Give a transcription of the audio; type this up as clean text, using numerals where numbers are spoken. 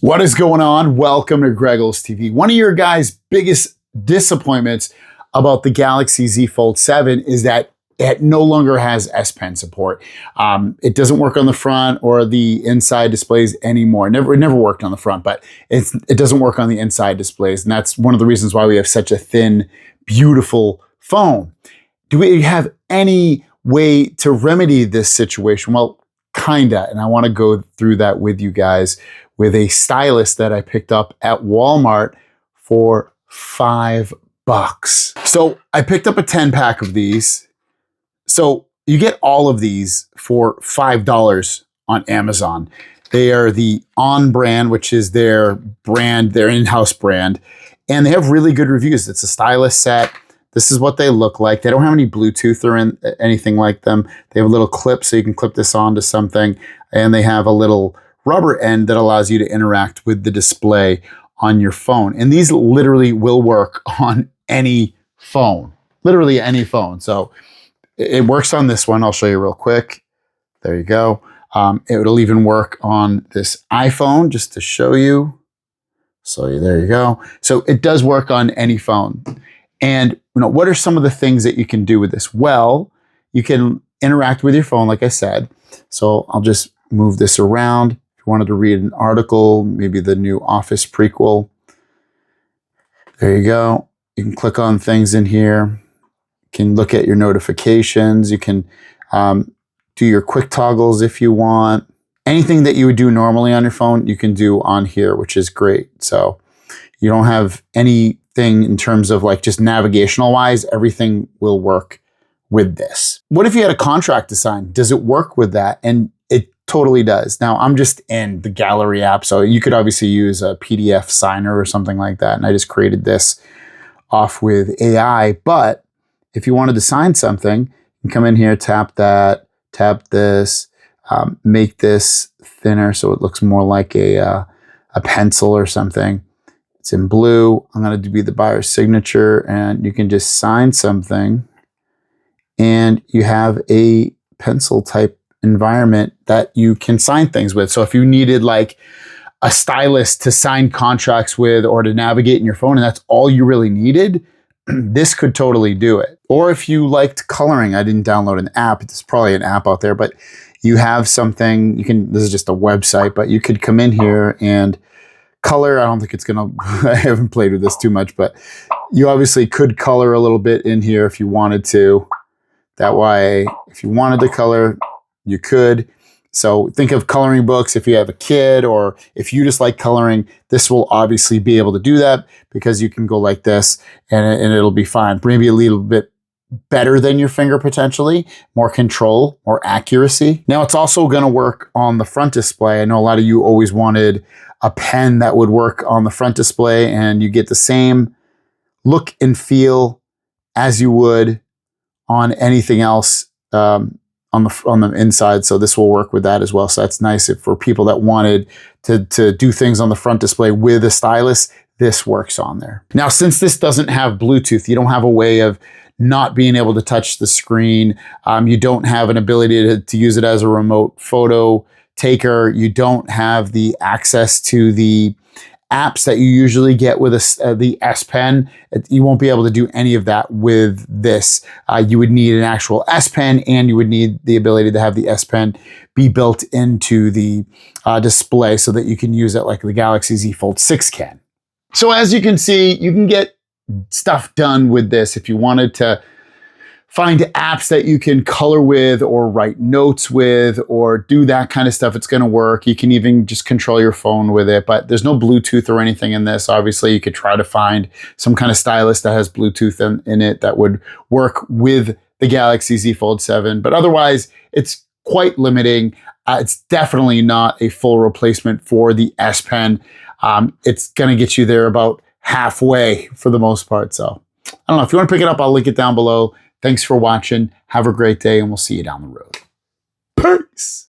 What is going on? Welcome to Greggles TV. One of your guys' biggest disappointments about the Galaxy Z Fold 7 is that it no longer has S Pen support. It doesn't work on the front or the inside displays anymore. It never worked on the front, but it doesn't work on the inside displays. And that's one of the reasons why we have such a thin, beautiful phone. Do we have any way to remedy this situation? Well, kinda. And I want to go through that with you guys with a stylus that I picked up at Walmart for $5. So I picked up a 10-pack of these. So you get all of these for $5 on Amazon. They are the ONN brand, which is their brand, their in-house brand. And they have really good reviews. It's a stylus set. This is what they look like. They don't have any Bluetooth or anything like them. They have a little clip so you can clip this onto something. And they have a little rubber end that allows you to interact with the display on your phone. And these literally will work on any phone, literally any phone. So it works on this one. I'll show you real quick. There you go. It'll even work on this iPhone just to show you. So there you go. So it does work on any phone. And what are some of the things that you can do with this? Well, you can interact with your phone, like I said. So I'll just move this around. If you wanted to read an article, maybe the new Office prequel, there you go. You can click on things in here. You can look at your notifications. You can do your quick toggles if you want. Anything that you would do normally on your phone, you can do on here, which is great. So you don't have anything in terms of like just navigational wise, everything will work with this. What if you had a contract to sign? Does it work with that? And it totally does. Now I'm just in the gallery app, so you could obviously use a PDF signer or something like that. And I just created this off with AI. But if you wanted to sign something, you can come in here, tap that, tap this, make this thinner so it looks more like a pencil or something. It's in blue. I'm going to be the buyer's signature, and you can just sign something and you have a pencil type environment that you can sign things with. So if you needed like a stylus to sign contracts with or to navigate in your phone, and that's all you really needed, this could totally do it. Or if you liked coloring, I didn't download an app. There's probably an app out there, but you have something, this is just a website, but you could come in here and color. I don't think it's gonna, I haven't played with this too much, but you obviously could color a little bit in here if you wanted to. That way, if you wanted to color, you could. So think of coloring books. If you have a kid or if you just like coloring, this will obviously be able to do that because you can go like this and it'll be fine. Maybe a little bit better than your finger potentially, more control, more accuracy. Now it's also gonna work on the front display. I know a lot of you always wanted a pen that would work on the front display, and you get the same look and feel as you would on anything else on the inside. So this will work with that as well. So that's nice for people that wanted to do things on the front display with a stylus. This works on there. Now, since this doesn't have Bluetooth, you don't have a way of not being able to touch the screen. You don't have an ability to use it as a remote photo taker. You don't have the access to the apps that you usually get with the S Pen. You won't be able to do any of that with this. You would need an actual S Pen, and you would need the ability to have the S Pen be built into the display so that you can use it like the Galaxy Z Fold 6 can. So as you can see, you can get stuff done with this. If you wanted to find apps that you can color with or write notes with or do that kind of stuff, it's going to work. You can even just control your phone with it, but there's no Bluetooth or anything in this. Obviously, you could try to find some kind of stylus that has Bluetooth in it that would work with the Galaxy Z Fold 7, but otherwise, it's quite limiting. It's definitely not a full replacement for the S Pen. It's going to get you there about halfway for the most part. So I don't know. If you want to pick it up, I'll link it down below. Thanks for watching. Have a great day, and we'll see you down the road. Peace.